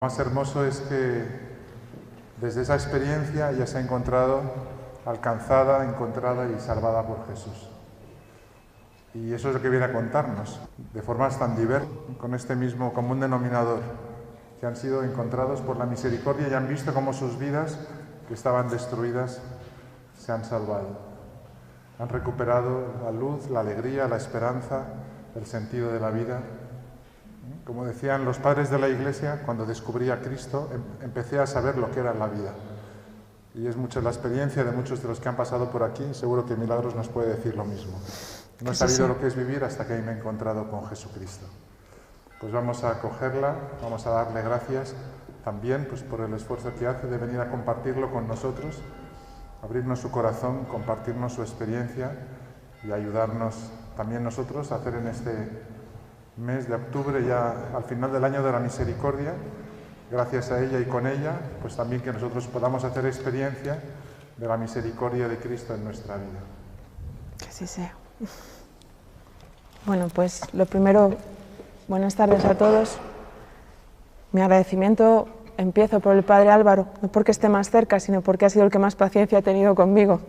Lo más hermoso es que desde esa experiencia ya se ha encontrado alcanzada, encontrada y salvada por Jesús. Y eso es lo que viene a contarnos, de formas tan diversas, con este mismo común denominador, que han sido encontrados por la misericordia y han visto cómo sus vidas, que estaban destruidas, se han salvado. Han recuperado la luz, la alegría, la esperanza, el sentido de la vida. Como decían los padres de la Iglesia, cuando descubrí a Cristo, empecé a saber lo que era la vida. Y es mucho la experiencia de muchos de los que han pasado por aquí, seguro que Milagros nos puede decir lo mismo. No he sabido lo que es vivir hasta que me he encontrado con Jesucristo. Pues vamos a acogerla, vamos a darle gracias también pues, por el esfuerzo que hace de venir a compartirlo con nosotros, abrirnos su corazón, compartirnos su experiencia y ayudarnos también nosotros a hacer en este mes de octubre, ya al final del año de la misericordia, gracias a ella y con ella, pues también que nosotros podamos hacer experiencia de la misericordia de Cristo en nuestra vida. Que así sea. Bueno, pues lo primero, buenas tardes a todos. Mi agradecimiento empiezo por el Padre Álvaro, no porque esté más cerca, sino porque ha sido el que más paciencia ha tenido conmigo.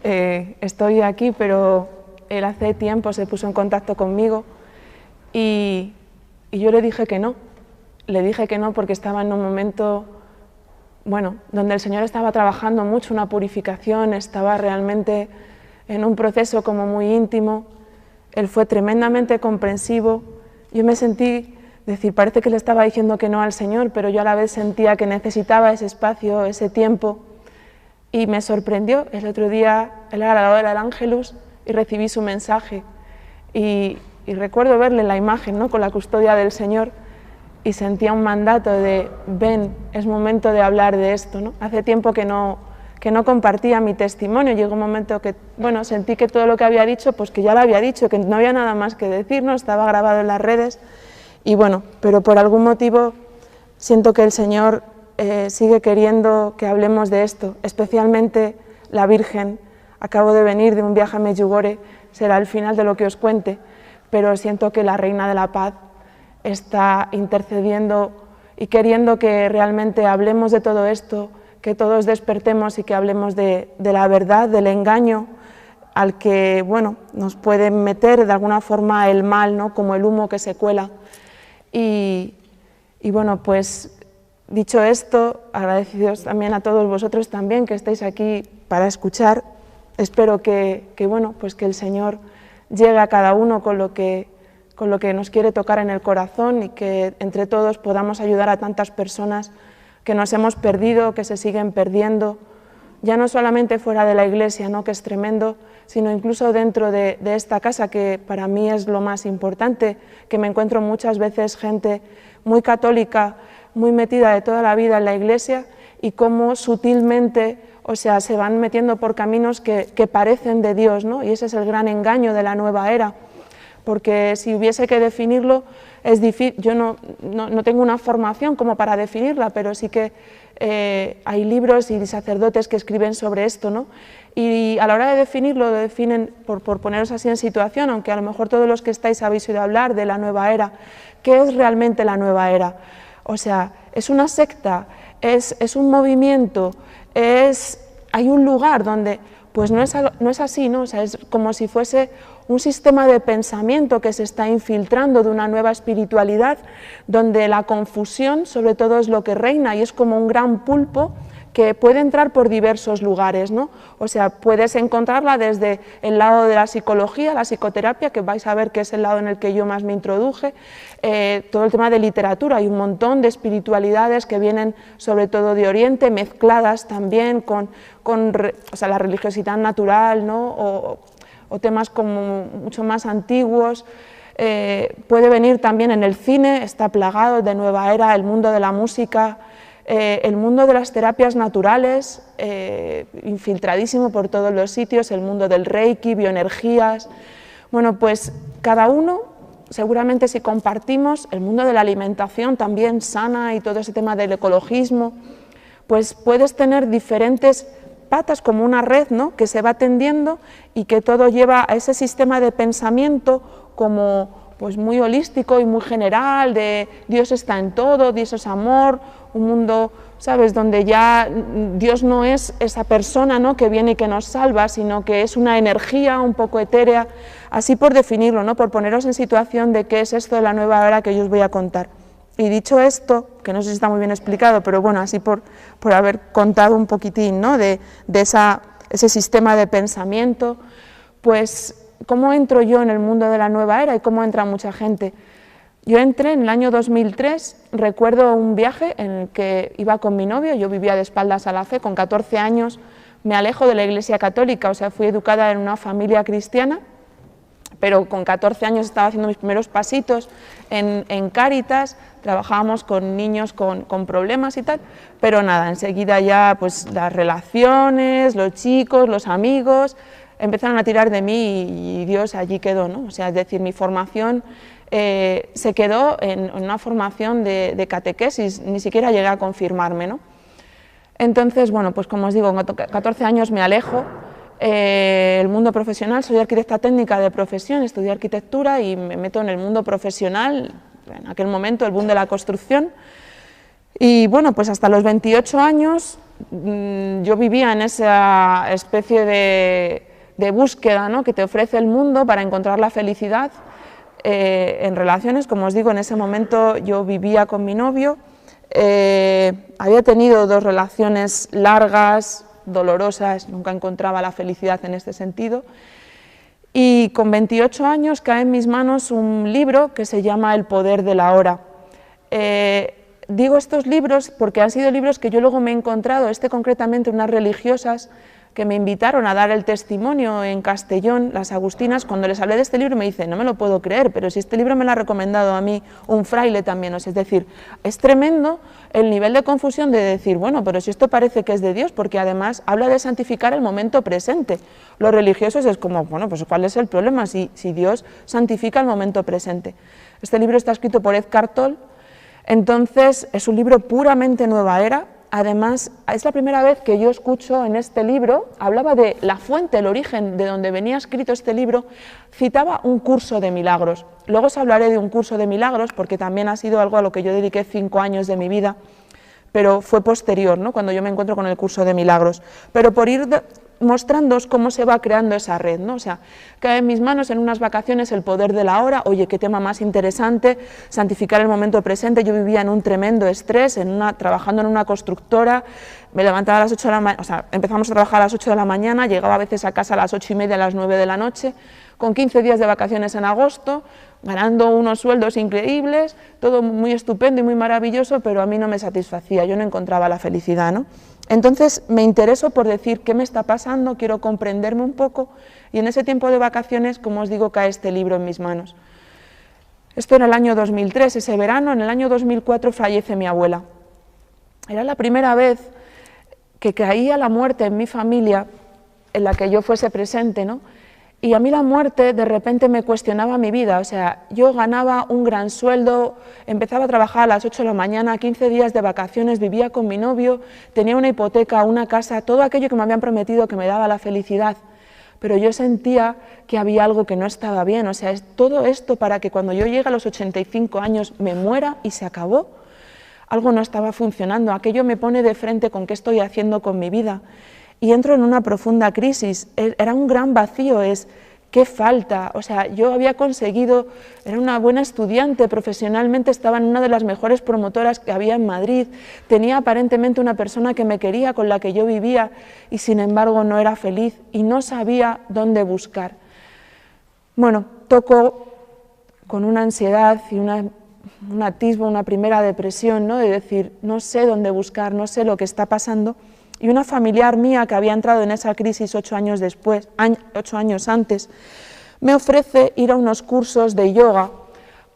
Estoy aquí, pero él hace tiempo se puso en contacto conmigo y yo le dije que no. Le dije que no porque estaba en un momento, bueno, donde el Señor estaba trabajando mucho una purificación, estaba realmente en un proceso como muy íntimo. Él fue tremendamente comprensivo. Yo me sentí decir, parece que le estaba diciendo que no al Señor, pero yo a la vez sentía que necesitaba ese espacio, ese tiempo. Y me sorprendió. El otro día, él era la hora del Ángelus, y recibí su mensaje y recuerdo verle la imagen, ¿no?, con la custodia del Señor, y sentía un mandato de ven, es momento de hablar de esto, ¿no? Hace tiempo que no compartía mi testimonio. Llegó un momento que, bueno, sentí que todo lo que había dicho, pues que ya lo había dicho, que no había nada más que decir, ¿no? Estaba grabado en las redes y bueno, pero por algún motivo siento que el Señor sigue queriendo que hablemos de esto, especialmente la Virgen. Acabo de venir de un viaje a Medjugorje, será el final de lo que os cuente, pero siento que la Reina de la Paz está intercediendo y queriendo que realmente hablemos de todo esto, que todos despertemos y que hablemos de la verdad, del engaño al que, bueno, nos puede meter de alguna forma el mal, ¿no?, como el humo que se cuela. Y bueno, pues dicho esto, agradecidos también a todos vosotros también que estáis aquí para escuchar. Espero que bueno, pues que el Señor llegue a cada uno con lo que nos quiere tocar en el corazón y que entre todos podamos ayudar a tantas personas que nos hemos perdido, que se siguen perdiendo, ya no solamente fuera de la Iglesia, ¿no?, que es tremendo, sino incluso dentro de esta casa, que para mí es lo más importante, que me encuentro muchas veces gente muy católica, muy metida de toda la vida en la Iglesia y cómo sutilmente, o sea, se van metiendo por caminos que parecen de Dios, ¿no? Y ese es el gran engaño de la nueva era, porque si hubiese que definirlo, es difícil. Yo no tengo una formación como para definirla, pero sí que hay libros y sacerdotes que escriben sobre esto, ¿no? Y a la hora de definirlo, lo definen, por poneros así en situación, aunque a lo mejor todos los que estáis habéis oído hablar de la nueva era. ¿Qué es realmente la nueva era? O sea, ¿es una secta? ¿Es un movimiento? Hay un lugar donde, pues no es así, ¿no? O sea, es como si fuese un sistema de pensamiento que se está infiltrando de una nueva espiritualidad, donde la confusión sobre todo es lo que reina y es como un gran pulpo que puede entrar por diversos lugares, ¿no? O sea, puedes encontrarla desde el lado de la psicología, la psicoterapia, que vais a ver que es el lado en el que yo más me introduje, todo el tema de literatura, hay un montón de espiritualidades que vienen sobre todo de Oriente, mezcladas también con o sea, la religiosidad natural, ¿no?, o temas como mucho más antiguos. Puede venir también en el cine, está plagado de nueva era, el mundo de la música, el mundo de las terapias naturales, infiltradísimo por todos los sitios, el mundo del Reiki, bioenergías. Bueno, pues cada uno, seguramente si compartimos el mundo de la alimentación también sana y todo ese tema del ecologismo, pues puedes tener diferentes patas como una red, ¿no?, que se va tendiendo y que todo lleva a ese sistema de pensamiento como pues muy holístico y muy general, de Dios está en todo, Dios es amor, un mundo, ¿sabes?, donde ya Dios no es esa persona, ¿no?, que viene y que nos salva, sino que es una energía un poco etérea, así por definirlo, ¿no?, por poneros en situación de qué es esto de la nueva era que yo os voy a contar. Y dicho esto, que no sé si está muy bien explicado, pero bueno, así por haber contado un poquitín, ¿no?, de ese sistema de pensamiento, pues ¿cómo entro yo en el mundo de la nueva era y cómo entra mucha gente? Yo entré en el año 2003, recuerdo un viaje en el que iba con mi novio, yo vivía de espaldas a la fe, con 14 años me alejo de la Iglesia Católica, o sea, fui educada en una familia cristiana, pero con 14 años estaba haciendo mis primeros pasitos en Cáritas, trabajábamos con niños con problemas y tal, pero nada, enseguida ya pues las relaciones, los chicos, los amigos, empezaron a tirar de mí y Dios allí quedó, ¿no? O sea, es decir, mi formación se quedó en una formación de catequesis, ni siquiera llegué a confirmarme, ¿no? Entonces, bueno, pues como os digo, con 14 años me alejo, el mundo profesional, soy arquitecta técnica de profesión, estudié arquitectura y me meto en el mundo profesional, en aquel momento el boom de la construcción, y bueno, pues hasta los 28 años yo vivía en esa especie de búsqueda, ¿no?, que te ofrece el mundo para encontrar la felicidad en relaciones. Como os digo, en ese momento yo vivía con mi novio, había tenido 2 relaciones largas, dolorosas, nunca encontraba la felicidad en este sentido, y con 28 años cae en mis manos un libro que se llama El poder de la hora. Digo estos libros porque han sido libros que yo luego me he encontrado, concretamente unas religiosas que me invitaron a dar el testimonio en Castellón, las agustinas. Cuando les hablé de este libro me dicen, no me lo puedo creer, pero si este libro me lo ha recomendado a mí un fraile también, o sea, es decir, es tremendo el nivel de confusión de decir, bueno, pero si esto parece que es de Dios, porque además habla de santificar el momento presente. Los religiosos es como, bueno, pues ¿cuál es el problema si Dios santifica el momento presente? Este libro está escrito por Eckhart Tolle, entonces es un libro puramente nueva era. Además, es la primera vez que yo escucho en este libro, hablaba de la fuente, el origen de donde venía escrito este libro, citaba un curso de milagros. Luego os hablaré de un curso de milagros, porque también ha sido algo a lo que yo dediqué 5 años de mi vida, pero fue posterior, ¿no?, cuando yo me encuentro con el curso de milagros. Pero por ir mostrándoos cómo se va creando esa red, ¿no? O sea, cae en mis manos en unas vacaciones El poder de la hora. Oye, qué tema más interesante, santificar el momento presente. Yo vivía en un tremendo estrés, trabajando en una constructora, me levantaba a las 8 de la mañana, o sea, empezamos a trabajar a las 8 de la mañana, llegaba a veces a casa a las 8:30, a las 9 de la noche, con 15 días de vacaciones en agosto, ganando unos sueldos increíbles, todo muy estupendo y muy maravilloso, pero a mí no me satisfacía, yo no encontraba la felicidad, ¿no? Entonces me intereso por decir qué me está pasando, quiero comprenderme un poco, y en ese tiempo de vacaciones, como os digo, cae este libro en mis manos. Esto era el año 2003, ese verano. En el año 2004 fallece mi abuela. Era la primera vez que caía la muerte en mi familia, en la que yo fuese presente, ¿no? Y a mí la muerte de repente me cuestionaba mi vida. O sea, yo ganaba un gran sueldo, empezaba a trabajar a las 8 de la mañana, 15 días de vacaciones, vivía con mi novio, tenía una hipoteca, una casa, todo aquello que me habían prometido que me daba la felicidad, pero yo sentía que había algo que no estaba bien. O sea, es todo esto para que cuando yo llegue a los 85 años me muera y se acabó. Algo no estaba funcionando, aquello me pone de frente con qué estoy haciendo con mi vida. Y entro en una profunda crisis, era un gran vacío, ¿qué falta? O sea, yo había conseguido, era una buena estudiante, profesionalmente estaba en una de las mejores promotoras que había en Madrid, tenía aparentemente una persona que me quería, con la que yo vivía, y sin embargo no era feliz y no sabía dónde buscar. Bueno, toco con una ansiedad y un atisbo, una primera depresión, ¿no?, de decir, no sé dónde buscar, no sé lo que está pasando. Y una familiar mía que había entrado en esa crisis 8 años después, 8 años antes, me ofrece ir a unos cursos de yoga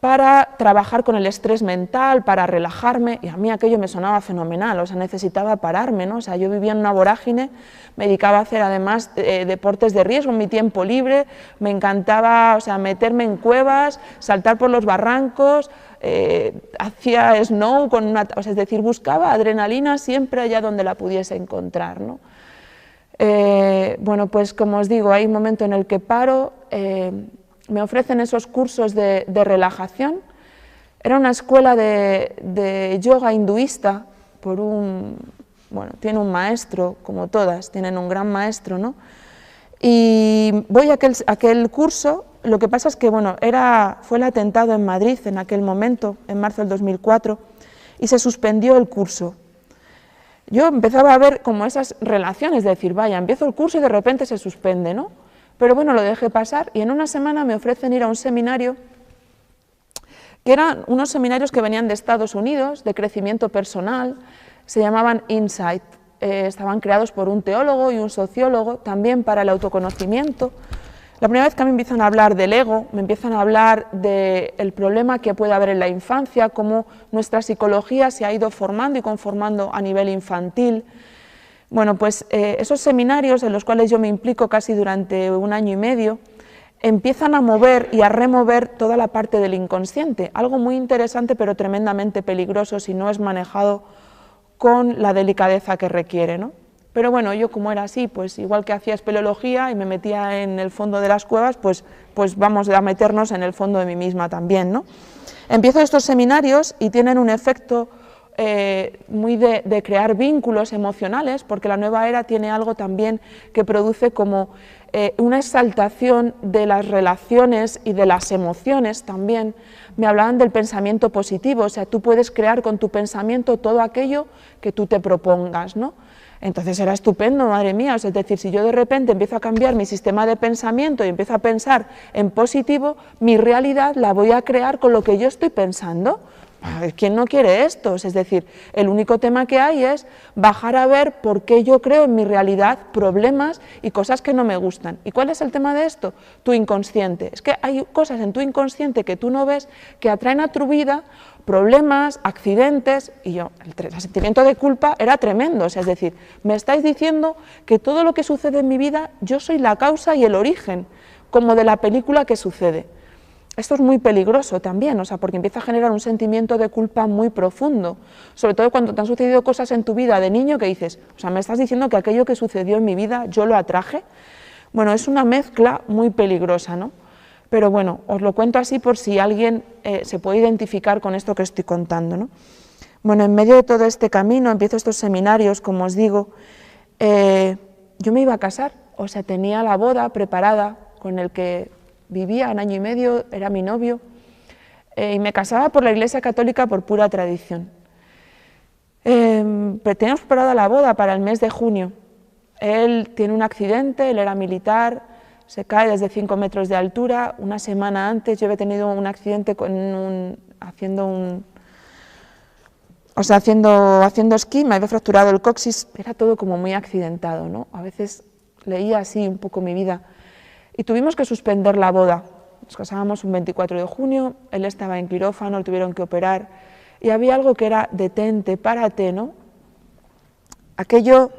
para trabajar con el estrés mental, para relajarme, y a mí aquello me sonaba fenomenal. O sea, necesitaba pararme, ¿no? O sea, yo vivía en una vorágine, me dedicaba a hacer además deportes de riesgo en mi tiempo libre, me encantaba, o sea, meterme en cuevas, saltar por los barrancos, hacía snow, o sea, es decir, buscaba adrenalina siempre allá donde la pudiese encontrar, ¿no? Bueno, pues como os digo, hay un momento en el que paro, me ofrecen esos cursos de relajación. Era una escuela de yoga hinduista, tiene un maestro, como todas, tienen un gran maestro, ¿no? Y voy a aquel curso. Lo que pasa es que fue el atentado en Madrid en aquel momento, en marzo del 2004, y se suspendió el curso. Yo empezaba a ver como esas relaciones, de decir, vaya, empiezo el curso y de repente se suspende, ¿no? Pero bueno, lo dejé pasar y en una semana me ofrecen ir a un seminario, que eran unos seminarios que venían de Estados Unidos, de crecimiento personal, se llamaban Insight. Estaban creados por un teólogo y un sociólogo, también para el autoconocimiento. La primera vez que me empiezan a hablar del ego, me empiezan a hablar del problema que puede haber en la infancia, cómo nuestra psicología se ha ido formando y conformando a nivel infantil. Bueno, pues esos seminarios en los cuales yo me implico casi durante 1 año y medio, empiezan a mover y a remover toda la parte del inconsciente, algo muy interesante pero tremendamente peligroso si no es manejado con la delicadeza que requiere, ¿no? Pero bueno, yo como era así, pues igual que hacía espeleología y me metía en el fondo de las cuevas, pues vamos a meternos en el fondo de mí misma también, ¿no? Empiezo estos seminarios y tienen un efecto muy de crear vínculos emocionales, porque la nueva era tiene algo también que produce como una exaltación de las relaciones y de las emociones también. Me hablaban del pensamiento positivo, o sea, tú puedes crear con tu pensamiento todo aquello que tú te propongas, ¿no? Entonces era estupendo, madre mía, es decir, si yo de repente empiezo a cambiar mi sistema de pensamiento y empiezo a pensar en positivo, mi realidad la voy a crear con lo que yo estoy pensando. ¿Quién no quiere esto? Es decir, el único tema que hay es bajar a ver por qué yo creo en mi realidad problemas y cosas que no me gustan. ¿Y cuál es el tema de esto? Tu inconsciente. Es que hay cosas en tu inconsciente que tú no ves que atraen a tu vida problemas, accidentes, y el sentimiento de culpa era tremendo. O sea, es decir, me estáis diciendo que todo lo que sucede en mi vida yo soy la causa y el origen, como de la película que sucede. Esto es muy peligroso también, o sea, porque empieza a generar un sentimiento de culpa muy profundo, sobre todo cuando te han sucedido cosas en tu vida de niño que dices, o sea, me estás diciendo que aquello que sucedió en mi vida yo lo atraje. Bueno, es una mezcla muy peligrosa, ¿no? Pero bueno, os lo cuento así por si alguien se puede identificar con esto que estoy contando, ¿no? Bueno, en medio de todo este camino, empiezo estos seminarios, como os digo, yo me iba a casar, o sea, tenía la boda preparada con el que vivía 1 año y medio, era mi novio, y me casaba por la Iglesia Católica por pura tradición. Pero teníamos preparada la boda para el mes de junio. Él tiene un accidente, él era militar, se cae desde 5 metros de altura. Una semana antes yo había tenido un accidente haciendo esquí, me había fracturado el coxis, era todo como muy accidentado, ¿no? A veces leía así un poco mi vida. Y tuvimos que suspender la boda. Nos casábamos un 24 de junio, él estaba en quirófano, lo tuvieron que operar, y había algo que era detente, párate, ¿no? Aquello,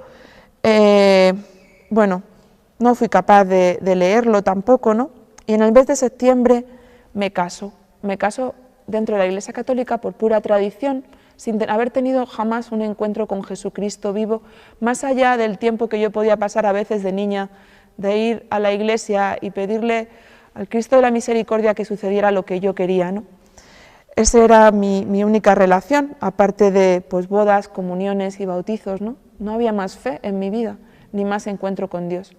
no fui capaz de leerlo tampoco, ¿no? Y en el mes de septiembre me caso dentro de la Iglesia Católica por pura tradición, sin haber tenido jamás un encuentro con Jesucristo vivo, más allá del tiempo que yo podía pasar a veces de niña, de ir a la iglesia y pedirle al Cristo de la Misericordia que sucediera lo que yo quería, ¿no? Esa era mi única relación, aparte de pues, bodas, comuniones y bautizos, ¿no? No había más fe en mi vida, ni más encuentro con Dios.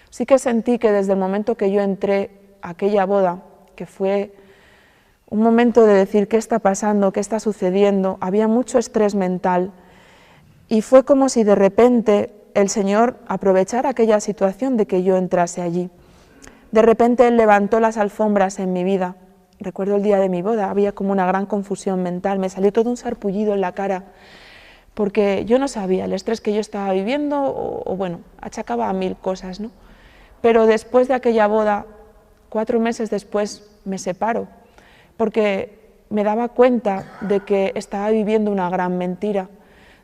Sí que sentí que desde el momento que yo entré a aquella boda, que fue un momento de decir qué está pasando, qué está sucediendo, había mucho estrés mental y fue como si de repente el Señor aprovechara aquella situación de que yo entrase allí. De repente Él levantó las alfombras en mi vida. Recuerdo el día de mi boda, había como una gran confusión mental, me salió todo un sarpullido en la cara, porque yo no sabía el estrés que yo estaba viviendo o achacaba a 1000 cosas, ¿no? Pero después de aquella boda, 4 meses después, me separo, porque me daba cuenta de que estaba viviendo una gran mentira,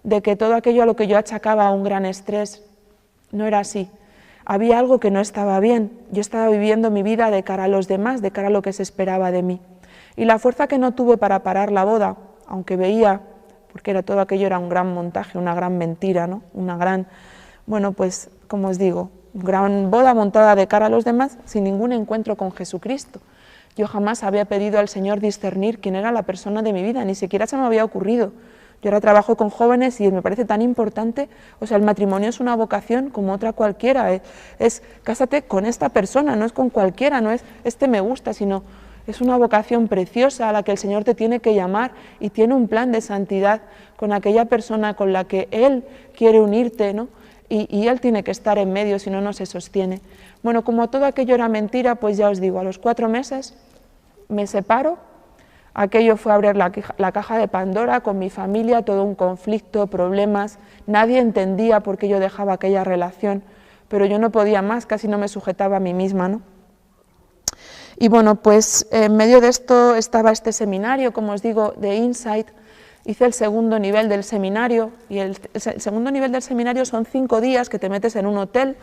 de que todo aquello a lo que yo achacaba un gran estrés no era así. Había algo que no estaba bien, yo estaba viviendo mi vida de cara a los demás, de cara a lo que se esperaba de mí. Y la fuerza que no tuve para parar la boda, aunque veía, porque todo aquello era un gran montaje, una gran mentira, ¿no? Una gran, como os digo, gran boda montada de cara a los demás sin ningún encuentro con Jesucristo. Yo jamás había pedido al Señor discernir quién era la persona de mi vida, ni siquiera se me había ocurrido. Yo ahora trabajo con jóvenes y me parece tan importante, o sea, el matrimonio es una vocación como otra cualquiera, es cásate con esta persona, no es con cualquiera, no es este me gusta, sino es una vocación preciosa a la que el Señor te tiene que llamar y tiene un plan de santidad con aquella persona con la que Él quiere unirte, ¿no? Y Él tiene que estar en medio, si no, no se sostiene. Bueno, como todo aquello era mentira, pues ya os digo, a los 4 meses me separo. Aquello fue abrir la caja de Pandora con mi familia, todo un conflicto, problemas. Nadie entendía por qué yo dejaba aquella relación, pero yo no podía más, casi no me sujetaba a mí misma, ¿no? Y bueno, pues en medio de esto estaba este seminario, como os digo, de Insight. Hice el segundo nivel del seminario, y el segundo nivel del seminario son 5 días que te metes en un hotel,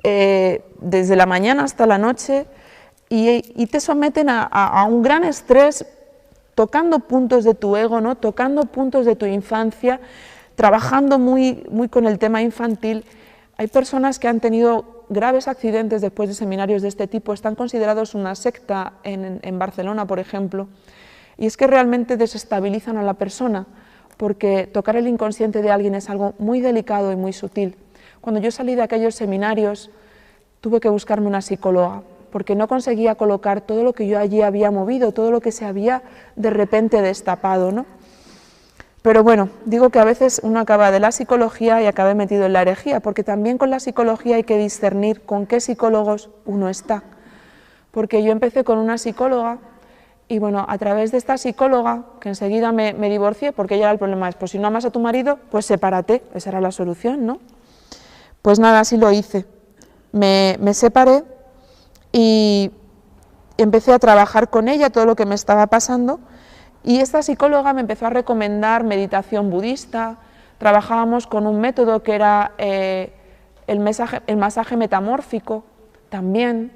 desde la mañana hasta la noche, y te someten a un gran estrés, tocando puntos de tu ego, ¿no? Tocando puntos de tu infancia, trabajando muy con el tema infantil. Hay personas que han tenido graves accidentes después de seminarios de este tipo, están considerados una secta en Barcelona, por ejemplo, y es que realmente desestabilizan a la persona, porque tocar el inconsciente de alguien es algo muy delicado y muy sutil. Cuando yo salí de aquellos seminarios, tuve que buscarme una psicóloga, porque no conseguía colocar todo lo que yo allí había movido, todo lo que se había de repente destapado, ¿no? Pero bueno, digo que a veces uno acaba de la psicología y acaba metido en la herejía, porque también con la psicología hay que discernir con qué psicólogos uno está. Porque yo empecé con una psicóloga y bueno, a través de esta psicóloga, que enseguida me divorcié, porque ya era el problema, es pues si no amas a tu marido, pues sepárate, esa era la solución, ¿no? Pues nada, así lo hice. Me separé y empecé a trabajar con ella todo lo que me estaba pasando, y esta psicóloga me empezó a recomendar meditación budista. Trabajábamos con un método que era el masaje metamórfico también.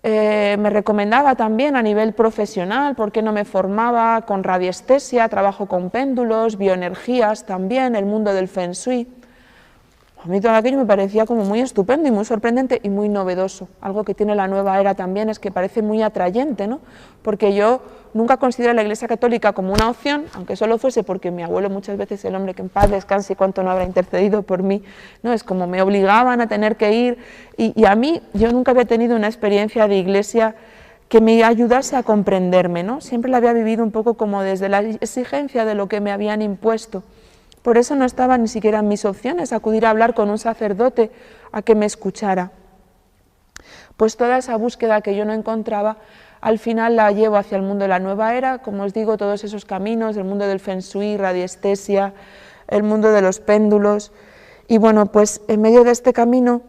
Me recomendaba también a nivel profesional, porque no me formaba con radiestesia, trabajo con péndulos, bioenergías también, el mundo del Feng Shui. A mí todo aquello me parecía como muy estupendo y muy sorprendente y muy novedoso. Algo que tiene la nueva era también es que parece muy atrayente, ¿no? Porque yo nunca consideré la Iglesia Católica como una opción, aunque solo fuese porque mi abuelo muchas veces, el hombre que en paz descanse y cuánto no habrá intercedido por mí, ¿no? Es como me obligaban a tener que ir y a mí yo nunca había tenido una experiencia de Iglesia que me ayudase a comprenderme, ¿no? Siempre la había vivido un poco como desde la exigencia de lo que me habían impuesto. Por eso no estaba ni siquiera en mis opciones acudir a hablar con un sacerdote a que me escuchara. Pues toda esa búsqueda que yo no encontraba, al final la llevo hacia el mundo de la nueva era, como os digo, todos esos caminos, el mundo del Feng Shui, radiestesia, el mundo de los péndulos. Y bueno, pues en medio de este camino,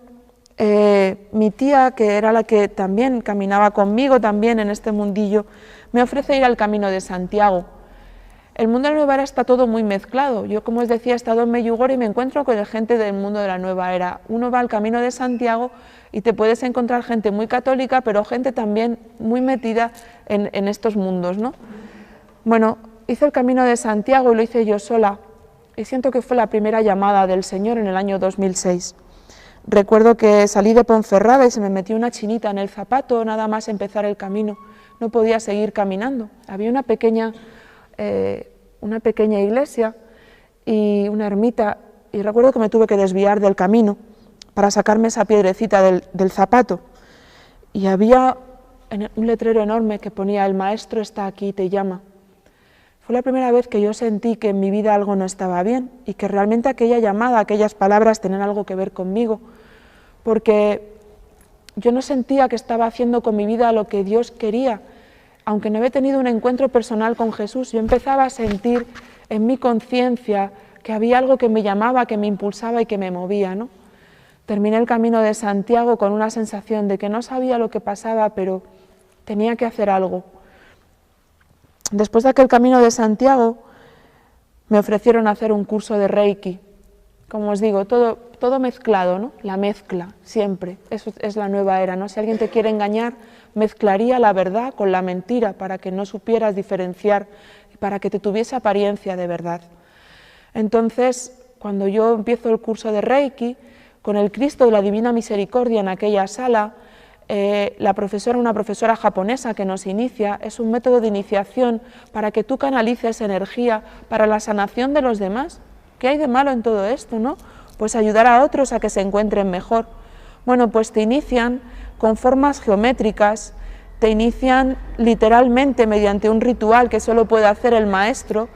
mi tía, que era la que también caminaba conmigo, también en este mundillo, me ofrece ir al Camino de Santiago. El mundo de la nueva era está todo muy mezclado. Yo, como os decía, he estado en Medjugorje y me encuentro con gente del mundo de la nueva era. Uno va al Camino de Santiago y te puedes encontrar gente muy católica, pero gente también muy metida en estos mundos, ¿no? Bueno, hice el Camino de Santiago y lo hice yo sola. Y siento que fue la primera llamada del Señor en el año 2006. Recuerdo que salí de Ponferrada y se me metió una chinita en el zapato, nada más empezar el camino. No podía seguir caminando. Había una pequeña iglesia y una ermita, y recuerdo que me tuve que desviar del camino para sacarme esa piedrecita del zapato, y había un letrero enorme que ponía: el maestro está aquí y te llama. Fue la primera vez que yo sentí que en mi vida algo no estaba bien y que realmente aquella llamada, aquellas palabras tenían algo que ver conmigo, porque yo no sentía que estaba haciendo con mi vida lo que Dios quería. Aunque no había tenido un encuentro personal con Jesús, yo empezaba a sentir en mi conciencia que había algo que me llamaba, que me impulsaba y que me movía, ¿no? Terminé el Camino de Santiago con una sensación de que no sabía lo que pasaba, pero tenía que hacer algo. Después de aquel Camino de Santiago, me ofrecieron hacer un curso de Reiki. Como os digo, todo mezclado, ¿no? La mezcla, siempre. Eso es la nueva era, ¿no? Si alguien te quiere engañar, mezclaría la verdad con la mentira para que no supieras diferenciar, para que te tuviese apariencia de verdad. Entonces, cuando yo empiezo el curso de Reiki, con el Cristo de la Divina Misericordia en aquella sala. Una profesora japonesa que nos inicia, es un método de iniciación para que tú canalices energía para la sanación de los demás. ¿Qué hay de malo en todo esto, no? Pues ayudar a otros a que se encuentren mejor. Bueno, pues te inician con formas geométricas, te inician literalmente mediante un ritual que solo puede hacer el maestro,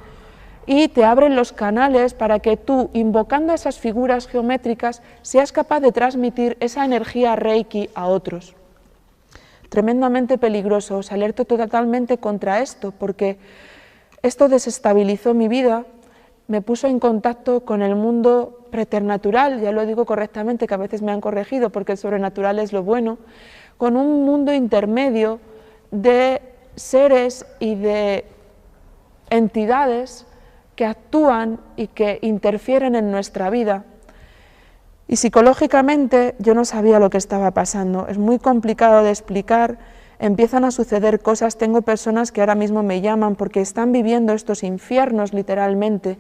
y te abren los canales para que tú, invocando esas figuras geométricas, seas capaz de transmitir esa energía Reiki a otros. Tremendamente peligroso, os alerto totalmente contra esto, porque esto desestabilizó mi vida, me puso en contacto con el mundo preternatural, ya lo digo correctamente, que a veces me han corregido porque el sobrenatural es lo bueno, con un mundo intermedio de seres y de entidades que actúan y que interfieren en nuestra vida. Y psicológicamente yo no sabía lo que estaba pasando, es muy complicado de explicar, empiezan a suceder cosas, tengo personas que ahora mismo me llaman porque están viviendo estos infiernos literalmente,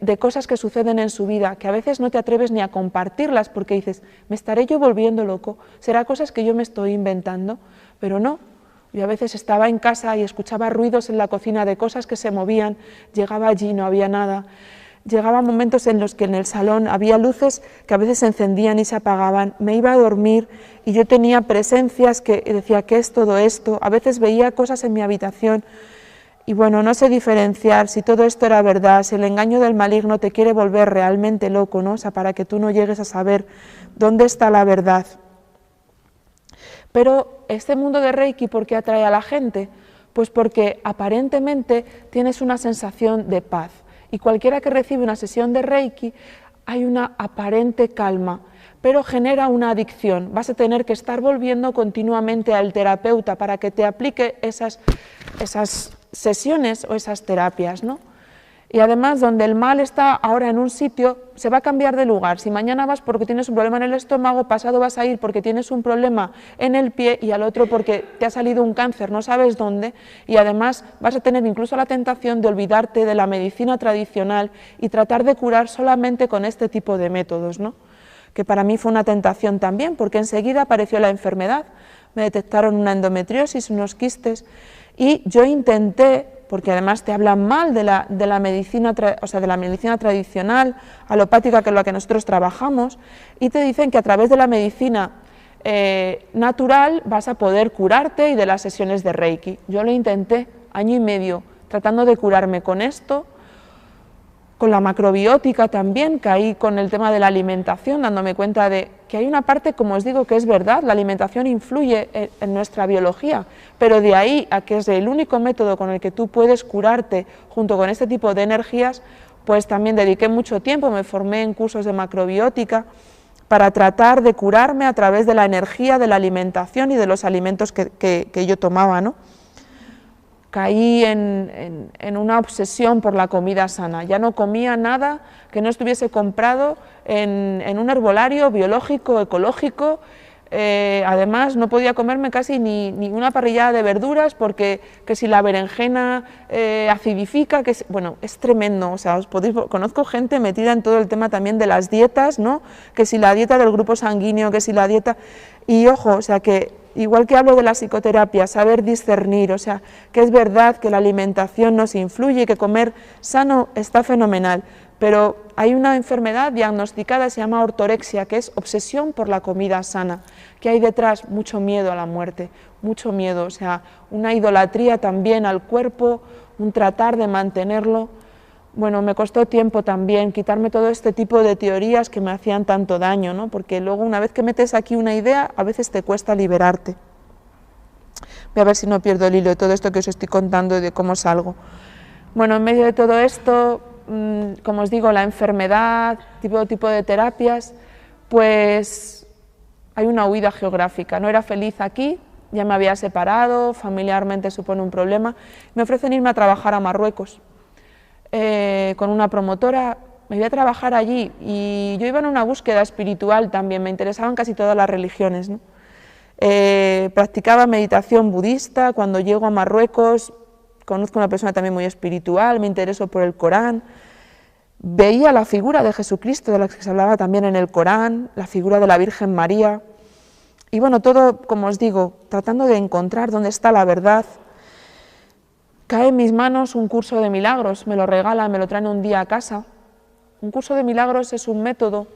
de cosas que suceden en su vida, que a veces no te atreves ni a compartirlas porque dices, ¿me estaré yo volviendo loco? ¿Será cosas que yo me estoy inventando? Pero no. Yo a veces estaba en casa y escuchaba ruidos en la cocina de cosas que se movían, llegaba allí, no había nada. Llegaban momentos en los que en el salón había luces que a veces se encendían y se apagaban, me iba a dormir y yo tenía presencias que decía, ¿qué es todo esto? A veces veía cosas en mi habitación y bueno, no sé diferenciar si todo esto era verdad, si el engaño del maligno te quiere volver realmente loco, ¿no? O sea, para que tú no llegues a saber dónde está la verdad. Pero este mundo de Reiki, ¿por qué atrae a la gente? Pues porque aparentemente tienes una sensación de paz. Y cualquiera que recibe una sesión de Reiki, hay una aparente calma, pero genera una adicción. Vas a tener que estar volviendo continuamente al terapeuta para que te aplique esas sesiones o esas terapias, ¿no? Y además, donde el mal está ahora en un sitio, se va a cambiar de lugar. Si mañana vas porque tienes un problema en el estómago, pasado vas a ir porque tienes un problema en el pie y al otro porque te ha salido un cáncer, no sabes dónde, y además vas a tener incluso la tentación de olvidarte de la medicina tradicional y tratar de curar solamente con este tipo de métodos, ¿no? Que para mí fue una tentación también, porque enseguida apareció la enfermedad, me detectaron una endometriosis, unos quistes, y yo intenté, porque además te hablan mal de la medicina tradicional, alopática, que es la que nosotros trabajamos, y te dicen que a través de la medicina natural vas a poder curarte y de las sesiones de Reiki. Yo lo intenté, año y medio, tratando de curarme con esto, con la macrobiótica también, caí con el tema de la alimentación, dándome cuenta de que hay una parte, como os digo, que es verdad, la alimentación influye en nuestra biología, pero de ahí a que es el único método con el que tú puedes curarte junto con este tipo de energías, pues también dediqué mucho tiempo, me formé en cursos de macrobiótica para tratar de curarme a través de la energía, de la alimentación y de los alimentos que yo tomaba, ¿no? Caí en una obsesión por la comida sana, ya no comía nada que no estuviese comprado en un herbolario biológico, ecológico, además no podía comerme casi ni una parrillada de verduras porque que si la berenjena acidifica, bueno, es tremendo, o sea, conozco gente metida en todo el tema también de las dietas, ¿no? Que si la dieta del grupo sanguíneo, que si la dieta, y ojo, o sea que igual que hablo de la psicoterapia, saber discernir, o sea, que es verdad que la alimentación nos influye y que comer sano está fenomenal, pero hay una enfermedad diagnosticada, se llama ortorexia, que es obsesión por la comida sana, que hay detrás mucho miedo a la muerte, mucho miedo, o sea, una idolatría también al cuerpo, un tratar de mantenerlo. Bueno, me costó tiempo también quitarme todo este tipo de teorías que me hacían tanto daño, ¿no? Porque luego una vez que metes aquí una idea, a veces te cuesta liberarte. Voy a ver si no pierdo el hilo de todo esto que os estoy contando y de cómo salgo. Bueno, en medio de todo esto, como os digo, la enfermedad, tipo de terapias, pues hay una huida geográfica. No era feliz aquí, ya me había separado, familiarmente supone un problema. Me ofrecen irme a trabajar a Marruecos. Con una promotora, me voy a trabajar allí y yo iba en una búsqueda espiritual también, me interesaban casi todas las religiones, ¿no? Practicaba meditación budista, cuando llego a Marruecos conozco a una persona también muy espiritual, me intereso por el Corán veía la figura de Jesucristo, de la que se hablaba también en el Corán, la figura de la Virgen María, y bueno, todo, como os digo, tratando de encontrar dónde está la verdad. Cae en mis manos un curso de milagros, me lo regalan, me lo traen un día a casa. Un curso de milagros es un método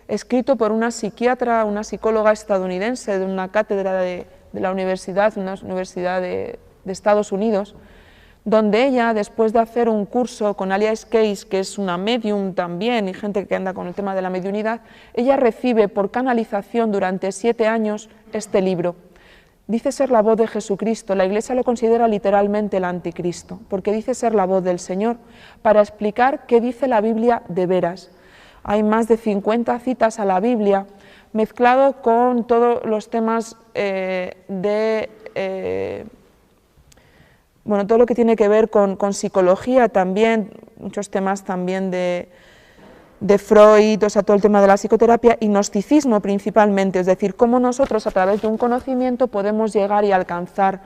escrito por una psiquiatra, una psicóloga estadounidense de una cátedra de la universidad, una universidad de Estados Unidos, donde ella, después de hacer un curso con Alice Keys, que es una medium también, y gente que anda con el tema de la mediunidad, ella recibe por canalización durante 7 años este libro. Dice ser la voz de Jesucristo, la Iglesia lo considera literalmente el anticristo, porque dice ser la voz del Señor, para explicar qué dice la Biblia de veras. Hay más de 50 citas a la Biblia, mezclado con todos los temas bueno, todo lo que tiene que ver con psicología también, muchos temas también de Freud, o sea, todo el tema de la psicoterapia y gnosticismo principalmente, es decir, cómo nosotros a través de un conocimiento podemos llegar y alcanzar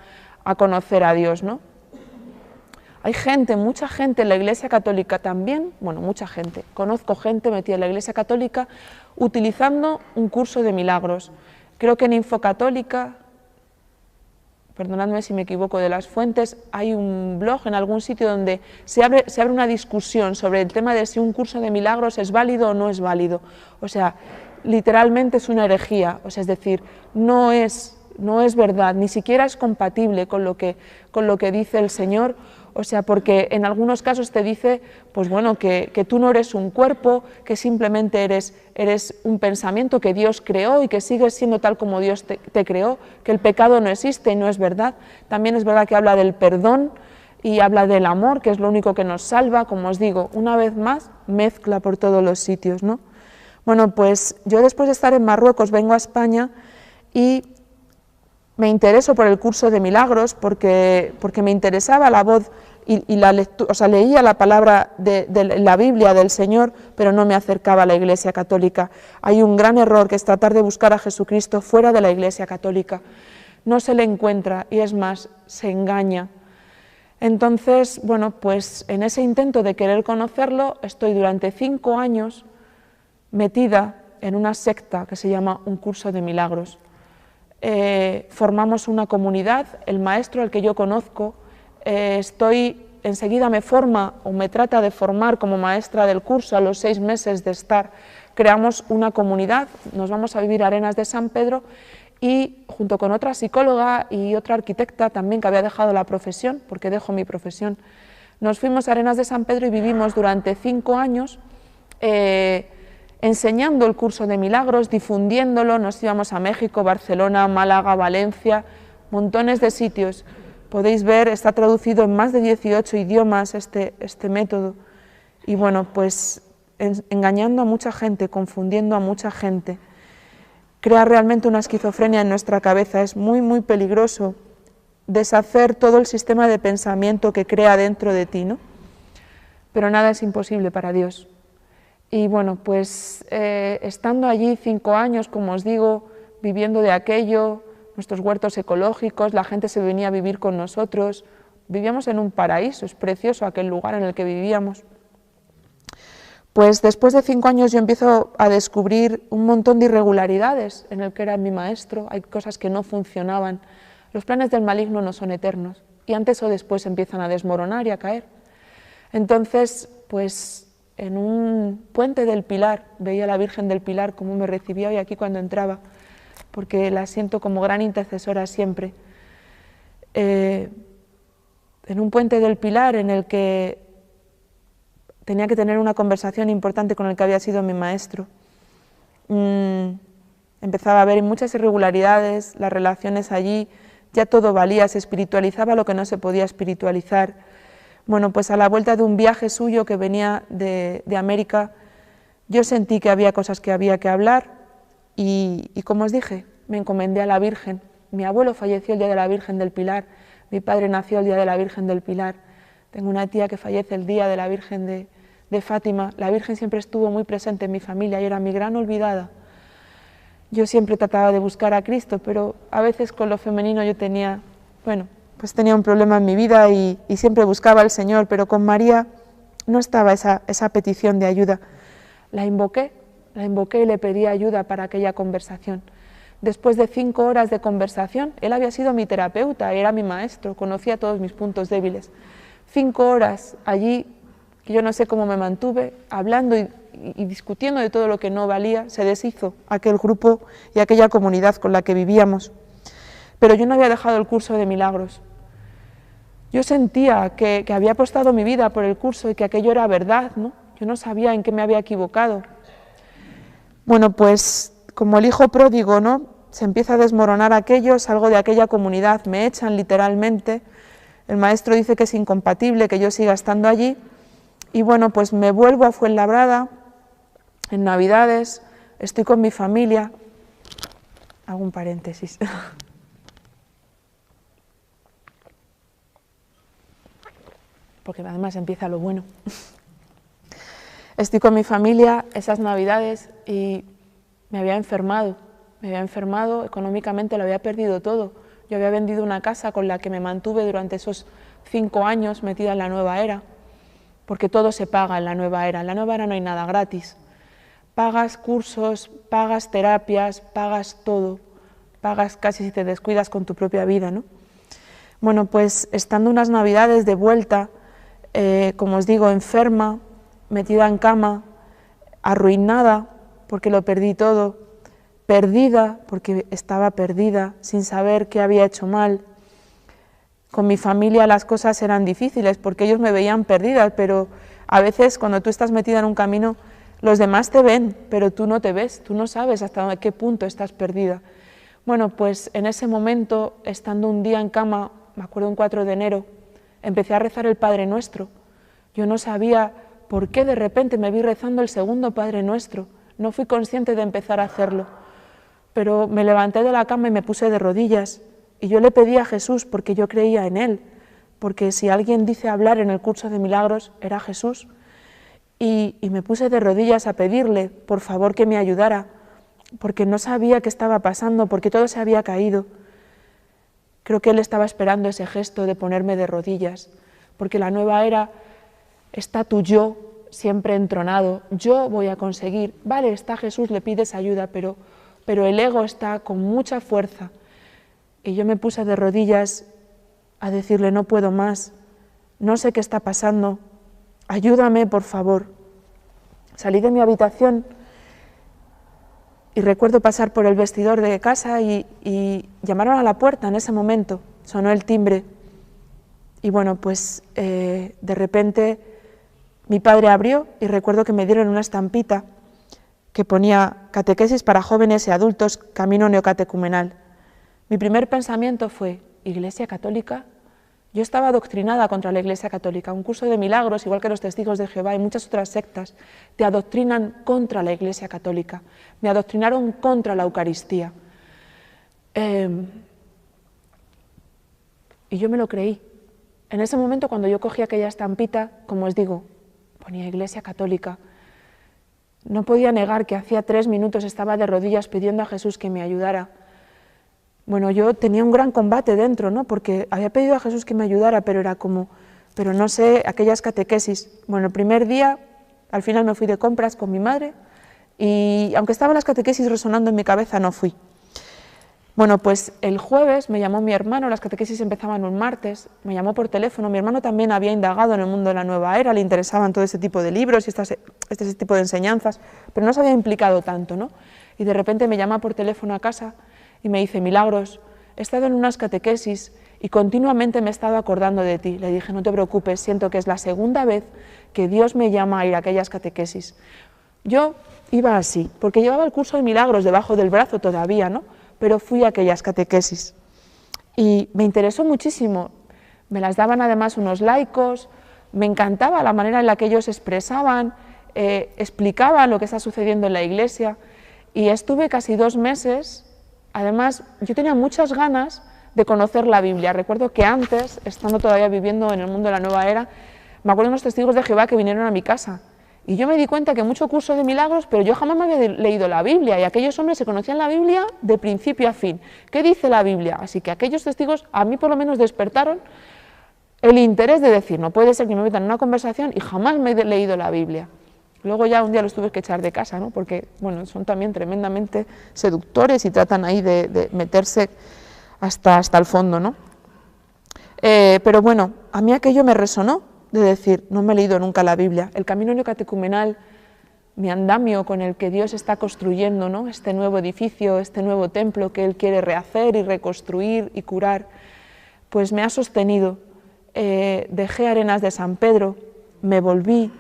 a conocer a Dios, ¿no? Hay gente, mucha gente en la Iglesia Católica también, bueno, mucha gente, conozco gente metida en la Iglesia Católica utilizando un curso de milagros. Creo que en Infocatólica, perdonadme si me equivoco de las fuentes, hay un blog en algún sitio donde se abre una discusión sobre el tema de si un curso de milagros es válido o no es válido. O sea, literalmente es una herejía, o sea, es decir, no es verdad, ni siquiera es compatible con lo que dice el Señor. O sea, porque en algunos casos te dice, pues bueno, que tú no eres un cuerpo, que simplemente eres un pensamiento que Dios creó y que sigues siendo tal como Dios te creó, que el pecado no existe y no es verdad. También es verdad que habla del perdón y habla del amor, que es lo único que nos salva, como os digo, una vez más, mezcla por todos los sitios, ¿no? Bueno, pues yo después de estar en Marruecos vengo a España y me intereso por el curso de milagros porque me interesaba la voz y la lectura, o sea, leía la palabra de la Biblia del Señor, pero no me acercaba a la Iglesia Católica. Hay un gran error que es tratar de buscar a Jesucristo fuera de la Iglesia Católica. No se le encuentra y es más, se engaña. Entonces, bueno, pues en ese intento de querer conocerlo, estoy durante 5 años metida en una secta que se llama Un Curso de Milagros. Formamos una comunidad, el maestro al que yo conozco, enseguida me forma o me trata de formar como maestra del curso a los 6 meses de estar. Creamos una comunidad, nos vamos a vivir a Arenas de San Pedro y junto con otra psicóloga y otra arquitecta también que había dejado la profesión, porque dejo mi profesión, nos fuimos a Arenas de San Pedro y vivimos durante 5 años enseñando el curso de milagros, difundiéndolo. Nos íbamos a México, Barcelona, Málaga, Valencia, montones de sitios. Podéis ver, está traducido en más de 18 idiomas este método. Y bueno, pues engañando a mucha gente, confundiendo a mucha gente. Crea realmente una esquizofrenia en nuestra cabeza. Es muy, muy peligroso deshacer todo el sistema de pensamiento que crea dentro de ti, ¿no? Pero nada es imposible para Dios. Y bueno, pues estando allí 5 años, como os digo, viviendo de aquello, nuestros huertos ecológicos, la gente se venía a vivir con nosotros, vivíamos en un paraíso, es precioso aquel lugar en el que vivíamos. Pues después de 5 años yo empiezo a descubrir un montón de irregularidades en el que era mi maestro, hay cosas que no funcionaban. Los planes del maligno no son eternos y antes o después empiezan a desmoronar y a caer. Entonces, pues en un puente del Pilar, veía a la Virgen del Pilar cómo me recibía hoy aquí cuando entraba, porque la siento como gran intercesora siempre. En un puente del Pilar en el que tenía que tener una conversación importante con el que había sido mi maestro. Empezaba a haber muchas irregularidades, las relaciones allí, ya todo valía, se espiritualizaba lo que no se podía espiritualizar. Bueno, pues a la vuelta de un viaje suyo que venía de América, yo sentí que había cosas que había que hablar y como os dije, me encomendé a la Virgen. Mi abuelo falleció el día de la Virgen del Pilar, mi padre nació el día de la Virgen del Pilar, tengo una tía que fallece el día de la Virgen de Fátima. La Virgen siempre estuvo muy presente en mi familia y era mi gran olvidada. Yo siempre trataba de buscar a Cristo, pero a veces con lo femenino yo tenía, bueno, pues tenía un problema en mi vida y siempre buscaba al Señor, pero con María no estaba esa petición de ayuda. La invoqué y le pedí ayuda para aquella conversación. Después de 5 horas de conversación, él había sido mi terapeuta, era mi maestro, conocía todos mis puntos débiles. 5 horas allí, que yo no sé cómo me mantuve, hablando y discutiendo de todo lo que no valía, se deshizo aquel grupo y aquella comunidad con la que vivíamos. Pero yo no había dejado el curso de milagros. Yo sentía que había apostado mi vida por el curso y que aquello era verdad, ¿no? Yo no sabía en qué me había equivocado. Bueno, pues como el hijo pródigo, ¿no? Se empieza a desmoronar aquello, salgo de aquella comunidad, me echan literalmente, el maestro dice que es incompatible que yo siga estando allí, y bueno, pues me vuelvo a Fuenlabrada, en Navidades, estoy con mi familia, hago un paréntesis, porque además empieza lo bueno. Estoy con mi familia esas Navidades y me había enfermado económicamente, lo había perdido todo. Yo había vendido una casa con la que me mantuve durante esos 5 años metida en la nueva era, porque todo se paga en la nueva era. En la nueva era no hay nada gratis. Pagas cursos, pagas terapias, pagas todo, pagas casi si te descuidas con tu propia vida, ¿no? Bueno, pues estando unas Navidades de vuelta, como os digo, enferma, metida en cama, arruinada porque lo perdí todo, perdida porque estaba perdida, sin saber qué había hecho mal. Con mi familia las cosas eran difíciles porque ellos me veían perdida, pero a veces cuando tú estás metida en un camino, los demás te ven, pero tú no te ves, tú no sabes hasta qué punto estás perdida. Bueno, pues en ese momento, estando un día en cama, me acuerdo un 4 de enero, empecé a rezar el Padre Nuestro. Yo no sabía por qué de repente me vi rezando el segundo Padre Nuestro. No fui consciente de empezar a hacerlo, pero me levanté de la cama y me puse de rodillas. Y yo le pedí a Jesús porque yo creía en Él, porque si alguien dice hablar en el curso de milagros, era Jesús. Y me puse de rodillas a pedirle, por favor, que me ayudara, porque no sabía qué estaba pasando, porque todo se había caído. Creo que Él estaba esperando ese gesto de ponerme de rodillas, porque la nueva era está tu yo siempre entronado, yo voy a conseguir, vale, está Jesús, le pides ayuda, pero el ego está con mucha fuerza. Y yo me puse de rodillas a decirle, no puedo más, no sé qué está pasando, ayúdame, por favor. Salí de mi habitación y recuerdo pasar por el vestidor de casa y llamaron a la puerta en ese momento, sonó el timbre. Y bueno, pues de repente mi padre abrió y recuerdo que me dieron una estampita que ponía catequesis para jóvenes y adultos, camino neocatecumenal. Mi primer pensamiento fue, ¿Iglesia Católica? Yo estaba adoctrinada contra la Iglesia Católica. Un curso de milagros, igual que los Testigos de Jehová y muchas otras sectas, te adoctrinan contra la Iglesia Católica. Me adoctrinaron contra la Eucaristía. Y yo me lo creí. En ese momento, cuando yo cogí aquella estampita, como os digo, ponía Iglesia Católica, no podía negar que hacía 3 minutos estaba de rodillas pidiendo a Jesús que me ayudara. Bueno, yo tenía un gran combate dentro, ¿no? Porque había pedido a Jesús que me ayudara, pero era como, pero no sé, aquellas catequesis. Bueno, el primer día, al final me fui de compras con mi madre y aunque estaban las catequesis resonando en mi cabeza, no fui. Bueno, pues el jueves me llamó mi hermano, las catequesis empezaban un martes, me llamó por teléfono, mi hermano también había indagado en el mundo de la nueva era, le interesaban todo ese tipo de libros y este tipo de enseñanzas, pero no se había implicado tanto, ¿no? Y de repente me llama por teléfono a casa y me dice, Milagros, he estado en unas catequesis y continuamente me he estado acordando de ti. Le dije, no te preocupes, siento que es la segunda vez que Dios me llama a ir a aquellas catequesis. Yo iba así, porque llevaba el curso de milagros debajo del brazo todavía, ¿no? Pero fui a aquellas catequesis y me interesó muchísimo. Me las daban además unos laicos, me encantaba la manera en la que ellos expresaban, explicaban lo que está sucediendo en la Iglesia y estuve casi 2 meses. Además, yo tenía muchas ganas de conocer la Biblia. Recuerdo que antes, estando todavía viviendo en el mundo de la nueva era, me acuerdo de unos testigos de Jehová que vinieron a mi casa y yo me di cuenta que mucho curso de milagros, pero yo jamás me había leído la Biblia y aquellos hombres se conocían la Biblia de principio a fin. ¿Qué dice la Biblia? Así que aquellos testigos a mí por lo menos despertaron el interés de decir, no puede ser que me metan en una conversación y jamás me he leído la Biblia. Luego ya un día los tuve que echar de casa, ¿no? Porque bueno, son también tremendamente seductores y tratan ahí de meterse hasta el fondo, ¿no? Pero bueno, a mí aquello me resonó de decir, no me he leído nunca la Biblia. El camino neocatecumenal, mi andamio con el que Dios está construyendo, ¿no? Este nuevo edificio, este nuevo templo que Él quiere rehacer y reconstruir y curar, pues me ha sostenido. Dejé Arenas de San Pedro, me volví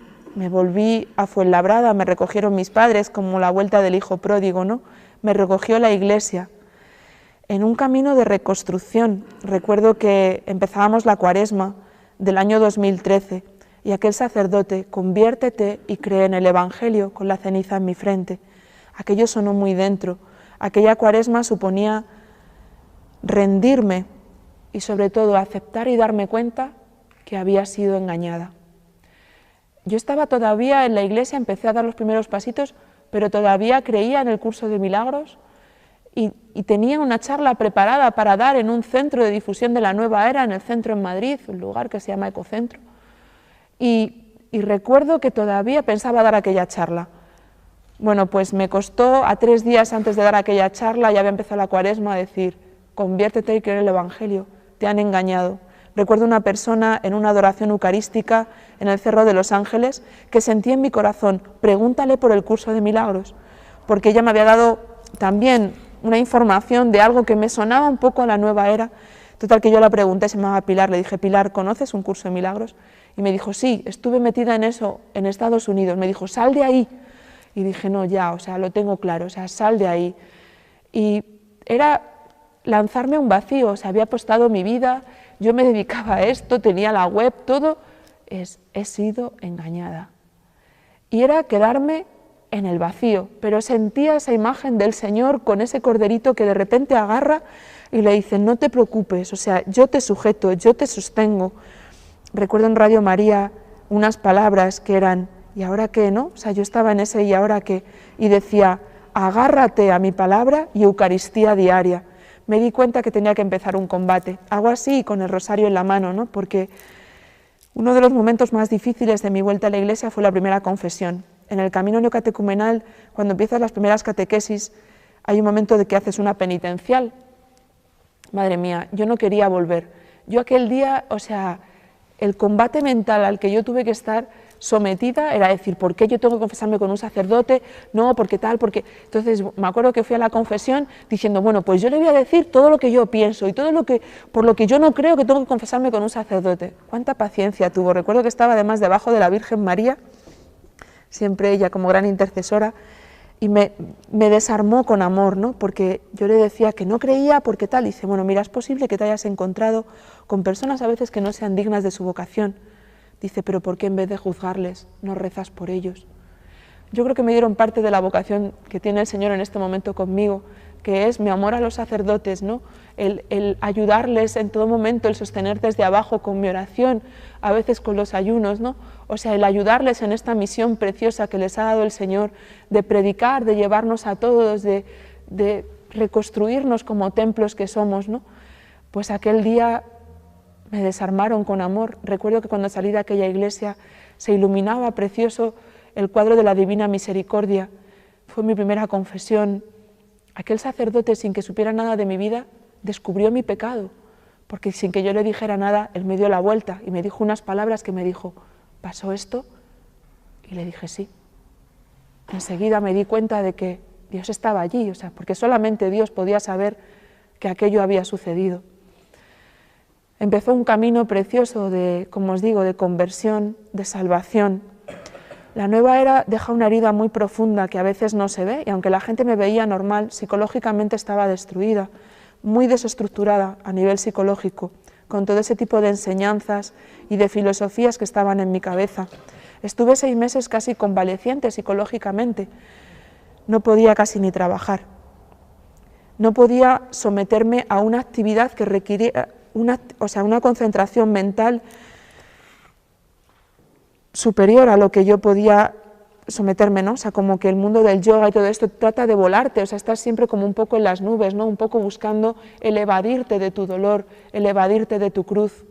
a Fuenlabrada, me recogieron mis padres como la vuelta del hijo pródigo, ¿no? Me recogió la Iglesia. En un camino de reconstrucción, recuerdo que empezábamos la Cuaresma del año 2013 y aquel sacerdote, conviértete y cree en el Evangelio con la ceniza en mi frente. Aquello sonó muy dentro. Aquella Cuaresma suponía rendirme y sobre todo aceptar y darme cuenta que había sido engañada. Yo estaba todavía en la iglesia, empecé a dar los primeros pasitos, pero todavía creía en el curso de milagros y tenía una charla preparada para dar en un centro de difusión de la nueva era, en el centro en Madrid, un lugar que se llama Ecocentro. Y recuerdo que todavía pensaba dar aquella charla. Bueno, pues me costó a 3 días antes de dar aquella charla, ya había empezado la Cuaresma, a decir, conviértete y cree en el Evangelio, te han engañado. Recuerdo una persona en una adoración eucarística en el Cerro de los Ángeles que sentí en mi corazón, pregúntale por el curso de milagros, porque ella me había dado también una información de algo que me sonaba un poco a la nueva era. Total que yo la pregunté, se llamaba Pilar, le dije, Pilar, ¿conoces un curso de milagros? Y me dijo, sí, estuve metida en eso en Estados Unidos. Me dijo, sal de ahí. Y dije, no, ya, o sea, lo tengo claro, o sea, sal de ahí. Y era lanzarme a un vacío, o sea, había apostado mi vida, yo me dedicaba a esto, tenía la web, todo, he sido engañada. Y era quedarme en el vacío, pero sentía esa imagen del Señor con ese corderito que de repente agarra y le dice, no te preocupes, o sea, yo te sujeto, yo te sostengo. Recuerdo en Radio María unas palabras que eran, ¿y ahora qué, no? O sea, yo estaba en ese ¿y ahora qué? Y decía, agárrate a mi palabra y Eucaristía diaria. Me di cuenta que tenía que empezar un combate. Hago así con el rosario en la mano, ¿no? Porque uno de los momentos más difíciles de mi vuelta a la iglesia fue la primera confesión. En el camino neocatecumenal, cuando empiezas las primeras catequesis, hay un momento de que haces una penitencial. Madre mía, yo no quería volver. Yo aquel día, o sea, el combate mental al que yo tuve que estar sometida era decir, ¿por qué yo tengo que confesarme con un sacerdote? No, porque tal, porque... Entonces me acuerdo que fui a la confesión diciendo, bueno, pues yo le voy a decir todo lo que yo pienso y todo lo que, por lo que yo no creo que tengo que confesarme con un sacerdote. ¿Cuánta paciencia tuvo? Recuerdo que estaba además debajo de la Virgen María, siempre ella como gran intercesora, y me desarmó con amor, ¿no? Porque yo le decía que no creía, porque tal, y dice, bueno, mira, es posible que te hayas encontrado con personas a veces que no sean dignas de su vocación. Dice, pero ¿por qué en vez de juzgarles no rezas por ellos? Yo creo que me dieron parte de la vocación que tiene el Señor en este momento conmigo, que es mi amor a los sacerdotes, ¿no? El ayudarles en todo momento, el sostener desde abajo con mi oración, a veces con los ayunos, ¿no? O sea, el ayudarles en esta misión preciosa que les ha dado el Señor, de predicar, de llevarnos a todos, de reconstruirnos como templos que somos, ¿no? Pues aquel día me desarmaron con amor. Recuerdo que cuando salí de aquella iglesia se iluminaba precioso el cuadro de la Divina Misericordia. Fue mi primera confesión. Aquel sacerdote, sin que supiera nada de mi vida, descubrió mi pecado, porque sin que yo le dijera nada, él me dio la vuelta y me dijo unas palabras que me dijo, ¿pasó esto? Y le dije sí. Enseguida me di cuenta de que Dios estaba allí, o sea, porque solamente Dios podía saber que aquello había sucedido. Empezó un camino precioso de, como os digo, de conversión, de salvación. La nueva era deja una herida muy profunda que a veces no se ve, y aunque la gente me veía normal, psicológicamente estaba destruida, muy desestructurada a nivel psicológico, con todo ese tipo de enseñanzas y de filosofías que estaban en mi cabeza. Estuve 6 meses casi convaleciente psicológicamente, no podía casi ni trabajar, no podía someterme a una actividad que requiriera una concentración mental superior a lo que yo podía someterme, ¿no? O sea, como que el mundo del yoga y todo esto trata de volarte, o sea, estás siempre como un poco en las nubes, ¿no? Un poco buscando el evadirte de tu dolor, el evadirte de tu cruz.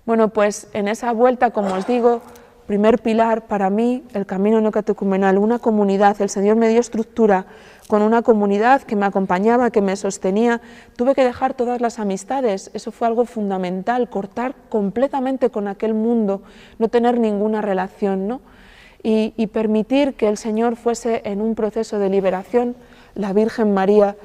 Bueno, pues en esa vuelta, como os digo, primer pilar para mí, el camino neocatecumenal, una comunidad. El Señor me dio estructura con una comunidad que me acompañaba, que me sostenía. Tuve que dejar todas las amistades, eso fue algo fundamental, cortar completamente con aquel mundo, no tener ninguna relación, ¿no? Y permitir que el Señor fuese en un proceso de liberación. La Virgen María,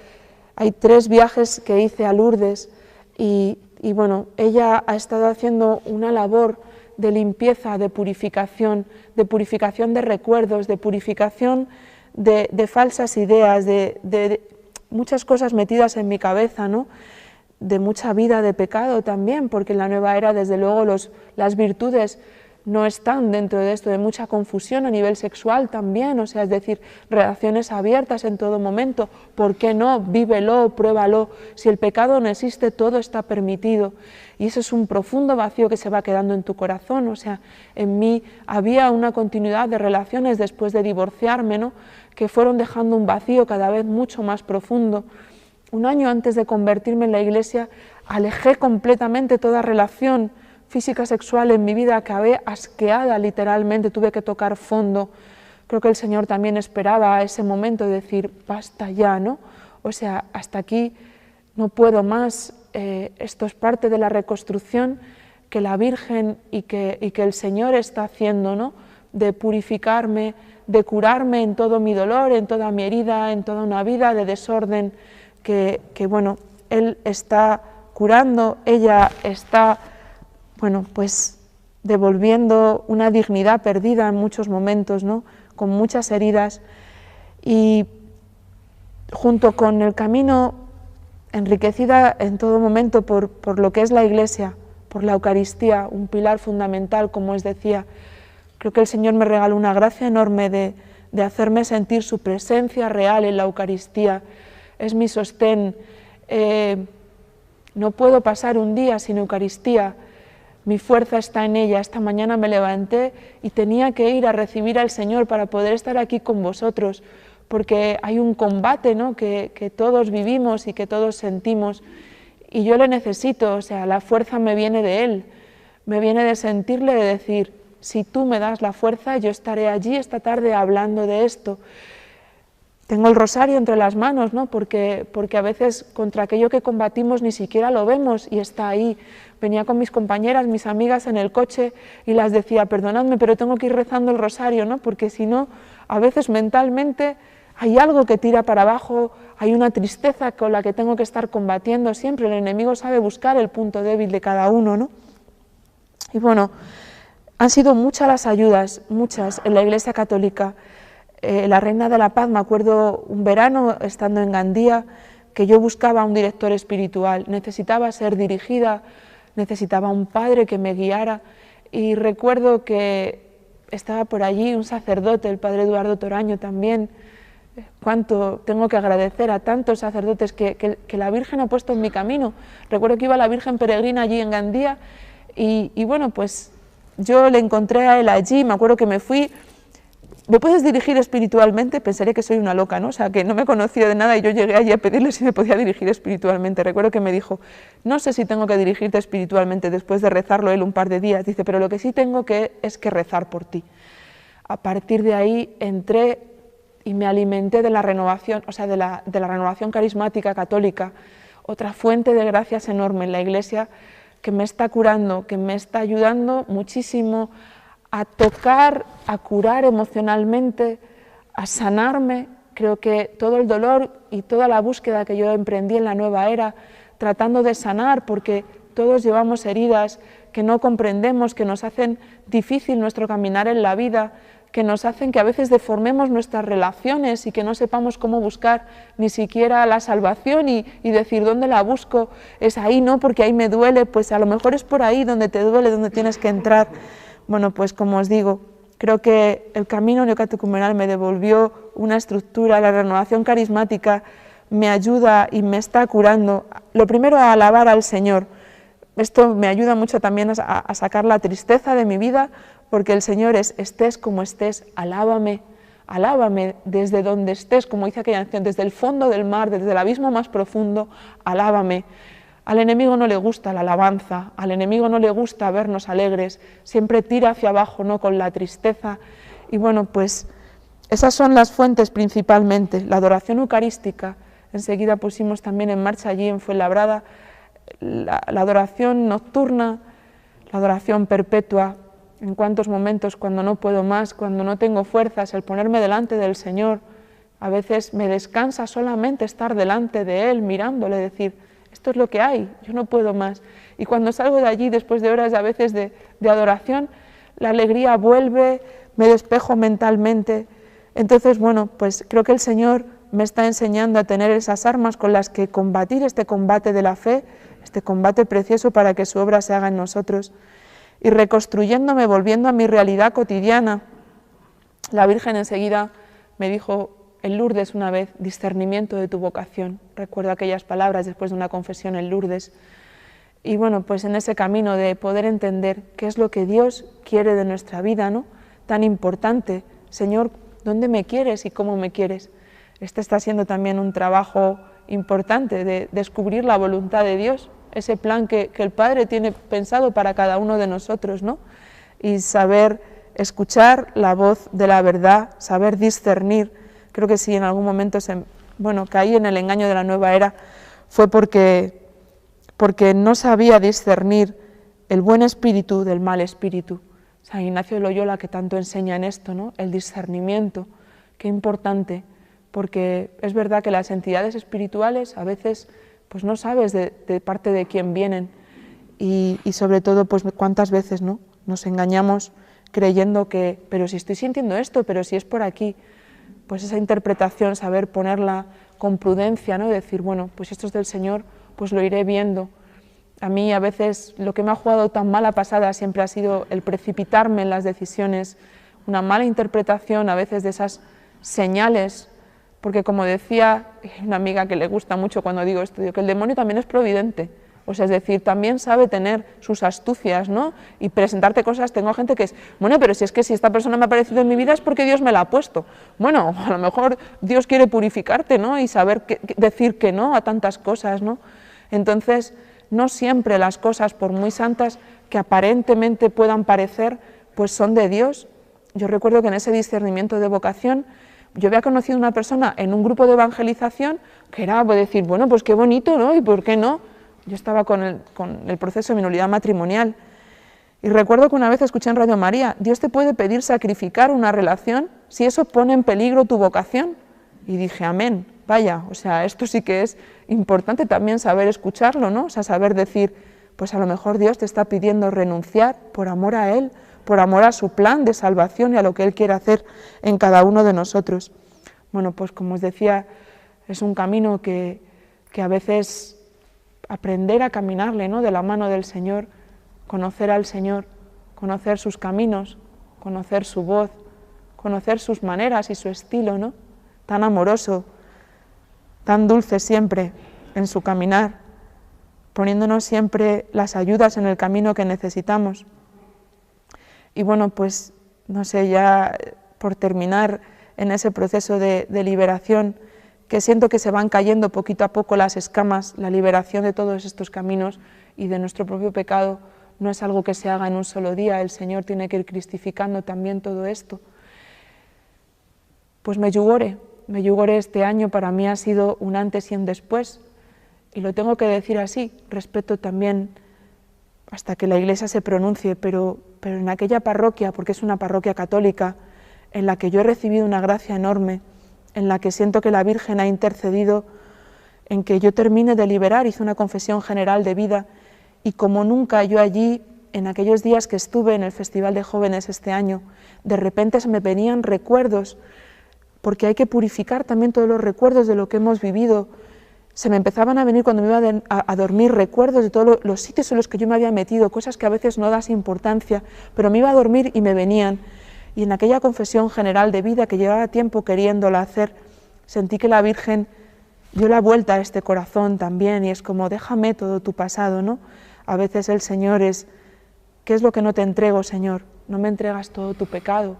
hay 3 viajes que hice a Lourdes y bueno, ella ha estado haciendo una labor de limpieza, de purificación de recuerdos, de purificación de falsas ideas, de muchas cosas metidas en mi cabeza, ¿no? De mucha vida de pecado también, porque en la nueva era, desde luego, las virtudes no están dentro de esto, de mucha confusión a nivel sexual también, o sea, es decir, relaciones abiertas en todo momento. ¿Por qué no? Vívelo, pruébalo. Si el pecado no existe, todo está permitido. Y eso es un profundo vacío que se va quedando en tu corazón, o sea, en mí había una continuidad de relaciones después de divorciarme, ¿no?, que fueron dejando un vacío cada vez mucho más profundo. Un año antes de convertirme en la Iglesia, alejé completamente toda relación física sexual en mi vida, acabé asqueada literalmente, tuve que tocar fondo. Creo que el Señor también esperaba ese momento de decir, basta ya, ¿no? O sea, hasta aquí no puedo más, esto es parte de la reconstrucción que la Virgen y que el Señor está haciendo, ¿no?, de purificarme, de curarme en todo mi dolor, en toda mi herida, en toda una vida de desorden que bueno, Él está curando, ella está, bueno, pues devolviendo una dignidad perdida en muchos momentos, ¿no?, con muchas heridas, y junto con el camino enriquecida en todo momento por lo que es la Iglesia, por la Eucaristía, un pilar fundamental, como os decía. Creo que el Señor me regaló una gracia enorme de hacerme sentir su presencia real en la Eucaristía. Es mi sostén. No puedo pasar un día sin Eucaristía. Mi fuerza está en ella. Esta mañana me levanté y tenía que ir a recibir al Señor para poder estar aquí con vosotros, porque hay un combate, ¿no?, que todos vivimos y que todos sentimos, y yo le necesito. O sea, la fuerza me viene de Él, me viene de sentirle, de decir, si tú me das la fuerza, yo estaré allí esta tarde hablando de esto. Tengo el rosario entre las manos, ¿no?, porque a veces contra aquello que combatimos ni siquiera lo vemos y está ahí. Venía con mis compañeras, mis amigas en el coche y las decía, perdonadme, pero tengo que ir rezando el rosario, ¿no?, porque si no, a veces mentalmente hay algo que tira para abajo, hay una tristeza con la que tengo que estar combatiendo siempre. El enemigo sabe buscar el punto débil de cada uno, ¿no? Y bueno, han sido muchas las ayudas, muchas, en la Iglesia Católica. La Reina de la Paz, me acuerdo un verano estando en Gandía, que yo buscaba un director espiritual, necesitaba ser dirigida, necesitaba un padre que me guiara, y recuerdo que estaba por allí un sacerdote, el padre Eduardo Toraño también. Cuánto tengo que agradecer a tantos sacerdotes que la Virgen ha puesto en mi camino. Recuerdo que iba la Virgen peregrina allí en Gandía y bueno, pues yo le encontré a él allí. Me acuerdo que me fui. ¿Me puedes dirigir espiritualmente? Pensaría que soy una loca, ¿no? O sea, que no me conocía de nada y yo llegué allí a pedirle si me podía dirigir espiritualmente. Recuerdo que me dijo, no sé si tengo que dirigirte espiritualmente, después de rezarlo él un par de días. Dice, pero lo que sí tengo es que rezar por ti. A partir de ahí entré y me alimenté de la renovación, o sea, de la renovación carismática católica, otra fuente de gracias enorme en la Iglesia que me está curando, que me está ayudando muchísimo a tocar, a curar emocionalmente, a sanarme. Creo que todo el dolor y toda la búsqueda que yo emprendí en la nueva era, tratando de sanar, porque todos llevamos heridas que no comprendemos, que nos hacen difícil nuestro caminar en la vida, que nos hacen que a veces deformemos nuestras relaciones y que no sepamos cómo buscar ni siquiera la salvación y decir, ¿dónde la busco? Es ahí, ¿no? Porque ahí me duele. Pues a lo mejor es por ahí donde te duele, donde tienes que entrar. Bueno, pues como os digo, creo que el camino neocatecumenal me devolvió una estructura, la renovación carismática me ayuda y me está curando. Lo primero, a alabar al Señor. Esto me ayuda mucho también a sacar la tristeza de mi vida, porque el Señor es, estés como estés, alábame, alábame desde donde estés, como dice aquella canción, desde el fondo del mar, desde el abismo más profundo, alábame. Al enemigo no le gusta la alabanza, al enemigo no le gusta vernos alegres, siempre tira hacia abajo, ¿no?, con la tristeza. Y bueno, pues esas son las fuentes principalmente. La adoración eucarística, enseguida pusimos también en marcha allí en Fuenlabrada, la adoración nocturna, la adoración perpetua, en cuantos momentos cuando no puedo más, cuando no tengo fuerzas, el ponerme delante del Señor, a veces me descansa solamente estar delante de Él, mirándole, decir, esto es lo que hay, yo no puedo más. Y cuando salgo de allí, después de horas a veces de adoración, la alegría vuelve, me despejo mentalmente. Entonces, bueno, pues creo que el Señor me está enseñando a tener esas armas con las que combatir este combate de la fe, este combate precioso para que su obra se haga en nosotros. Y reconstruyéndome, volviendo a mi realidad cotidiana, la Virgen enseguida me dijo en Lourdes una vez, discernimiento de tu vocación. Recuerdo aquellas palabras después de una confesión en Lourdes. Y bueno, pues en ese camino de poder entender qué es lo que Dios quiere de nuestra vida, ¿no?, tan importante. Señor, ¿dónde me quieres y cómo me quieres? Este está siendo también un trabajo importante de descubrir la voluntad de Dios, ese plan que el Padre tiene pensado para cada uno de nosotros, ¿no? Y saber escuchar la voz de la verdad, saber discernir. Creo que si en algún momento caí en el engaño de la nueva era, fue porque no sabía discernir el buen espíritu del mal espíritu. San Ignacio de Loyola, que tanto enseña en esto, ¿no?, el discernimiento, qué importante, porque es verdad que las entidades espirituales a veces pues no sabes de parte de quién vienen y sobre todo pues cuántas veces, ¿no?, nos engañamos creyendo que, pero si estoy sintiendo esto, pero si es por aquí, pues esa interpretación, saber ponerla con prudencia, ¿no?, decir, bueno, pues esto es del Señor, pues lo iré viendo. A mí a veces lo que me ha jugado tan mala pasada siempre ha sido el precipitarme en las decisiones, una mala interpretación a veces de esas señales, porque como decía una amiga que le gusta mucho cuando digo esto, digo que el demonio también es providente, o sea, es decir, también sabe tener sus astucias, ¿no?, y presentarte cosas. Tengo gente que es, bueno, pero si es que si esta persona me ha aparecido en mi vida es porque Dios me la ha puesto. Bueno, a lo mejor Dios quiere purificarte, ¿no?, y saber decir que no a tantas cosas, ¿no? Entonces, no siempre las cosas, por muy santas que aparentemente puedan parecer, pues son de Dios. Yo recuerdo que en ese discernimiento de vocación, yo había conocido a una persona en un grupo de evangelización que era decir, bueno, pues qué bonito, ¿no?, ¿y por qué no? Yo estaba con el proceso de mi nulidad matrimonial y recuerdo que una vez escuché en Radio María, Dios te puede pedir sacrificar una relación si eso pone en peligro tu vocación. Y dije, amén, vaya, o sea, esto sí que es importante también saber escucharlo, ¿no? O sea, saber decir, pues a lo mejor Dios te está pidiendo renunciar por amor a Él, por amor a su plan de salvación y a lo que Él quiere hacer en cada uno de nosotros. Bueno, pues como os decía, es un camino que a veces aprender a caminarle, ¿no?, de la mano del Señor, conocer al Señor, conocer sus caminos, conocer su voz, conocer sus maneras y su estilo, ¿no?, tan amoroso, tan dulce siempre en su caminar, poniéndonos siempre las ayudas en el camino que necesitamos. Y bueno, pues no sé, ya por terminar en ese proceso de liberación, que siento que se van cayendo poquito a poco las escamas, la liberación de todos estos caminos y de nuestro propio pecado no es algo que se haga en un solo día, el Señor tiene que ir cristificando también todo esto. Pues Medjugorje este año para mí ha sido un antes y un después, y lo tengo que decir así, respeto también hasta que la Iglesia se pronuncie, pero en aquella parroquia, porque es una parroquia católica, en la que yo he recibido una gracia enorme, en la que siento que la Virgen ha intercedido en que yo termine de liberar, hice una confesión general de vida, y como nunca yo allí, en aquellos días que estuve en el Festival de Jóvenes este año, de repente se me venían recuerdos, porque hay que purificar también todos los recuerdos de lo que hemos vivido. Se me empezaban a venir cuando me iba a dormir recuerdos de todos los sitios en los que yo me había metido, cosas que a veces no das importancia, pero me iba a dormir y me venían. Y en aquella confesión general de vida que llevaba tiempo queriéndola hacer, sentí que la Virgen dio la vuelta a este corazón también, y es como, déjame todo tu pasado, ¿no? A veces el Señor es, ¿qué es lo que no te entrego, Señor? No me entregas todo tu pecado,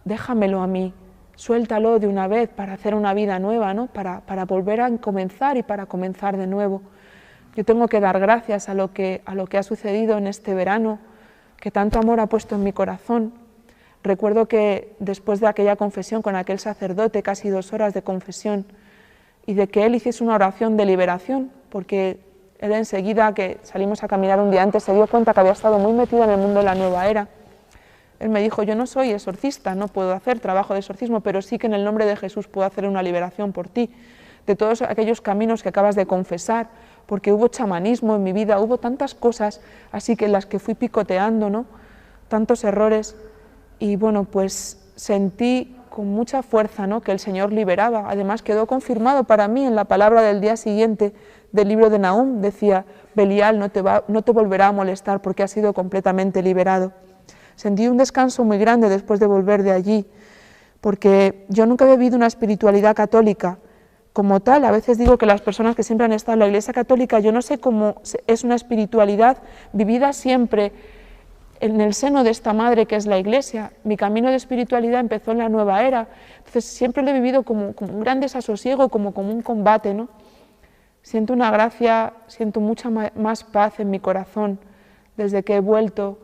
déjamelo a mí, suéltalo de una vez para hacer una vida nueva, ¿no? Para volver a comenzar y para comenzar de nuevo. Yo tengo que dar gracias a lo que ha sucedido en este verano, que tanto amor ha puesto en mi corazón. Recuerdo que después de aquella confesión con aquel sacerdote, casi 2 horas de confesión, y de que él hiciese una oración de liberación, porque él enseguida que salimos a caminar un día antes se dio cuenta que había estado muy metido en el mundo de la nueva era. Él me dijo, yo no soy exorcista, no puedo hacer trabajo de exorcismo, pero sí que en el nombre de Jesús puedo hacer una liberación por ti, de todos aquellos caminos que acabas de confesar, porque hubo chamanismo en mi vida, hubo tantas cosas, así que las que fui picoteando, ¿no? Tantos errores, y bueno, pues sentí con mucha fuerza, ¿no?, que el Señor liberaba. Además quedó confirmado para mí en la palabra del día siguiente del libro de Nahum, decía, Belial no te volverá a molestar porque has sido completamente liberado. Sentí un descanso muy grande después de volver de allí, porque yo nunca he vivido una espiritualidad católica como tal. A veces digo que las personas que siempre han estado en la Iglesia Católica, yo no sé cómo es una espiritualidad vivida siempre en el seno de esta madre que es la Iglesia. Mi camino de espiritualidad empezó en la nueva era, entonces siempre lo he vivido como un gran desasosiego, como un combate, ¿no? Siento una gracia, siento mucha más paz en mi corazón desde que he vuelto.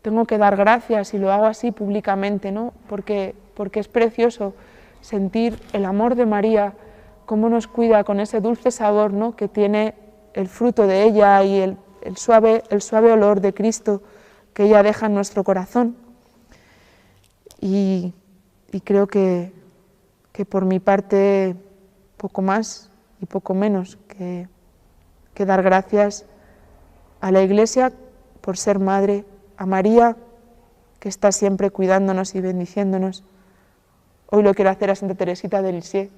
Tengo que dar gracias y lo hago así públicamente, ¿no? Porque es precioso sentir el amor de María, cómo nos cuida con ese dulce sabor, ¿no?, que tiene el fruto de ella y el suave olor de Cristo que ella deja en nuestro corazón. Y creo que por mi parte poco más y poco menos que dar gracias a la Iglesia por ser madre, a María, que está siempre cuidándonos y bendiciéndonos. Hoy lo quiero hacer a Santa Teresita de Lisieux,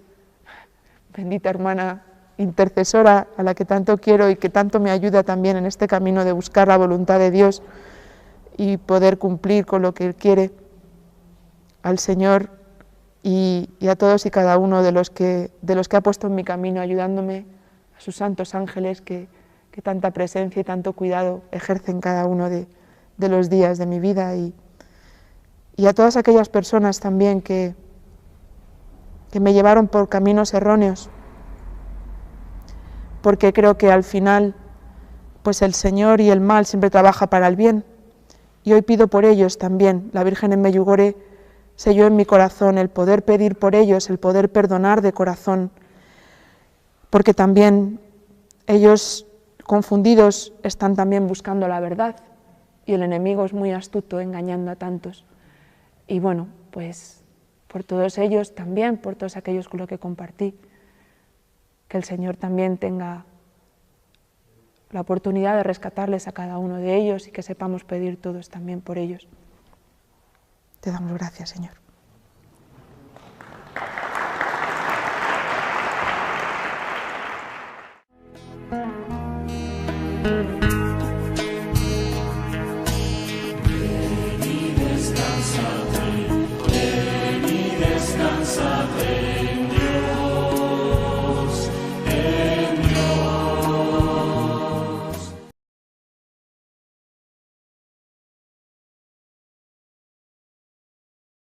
bendita hermana intercesora a la que tanto quiero y que tanto me ayuda también en este camino de buscar la voluntad de Dios y poder cumplir con lo que Él quiere. Al Señor y a todos y cada uno de los que ha puesto en mi camino, ayudándome, a sus santos ángeles que tanta presencia y tanto cuidado ejercen cada uno de los días de mi vida, y a todas aquellas personas también que me llevaron por caminos erróneos, porque creo que al final pues el Señor y el mal siempre trabaja para el bien, y hoy pido por ellos también. La Virgen en Medjugorje selló en mi corazón el poder pedir por ellos, el poder perdonar de corazón, porque también ellos confundidos están también buscando la verdad, y el enemigo es muy astuto engañando a tantos. Y bueno, pues por todos ellos también, por todos aquellos con los que compartí, que el Señor también tenga la oportunidad de rescatarles a cada uno de ellos y que sepamos pedir todos también por ellos. Te damos gracias, Señor.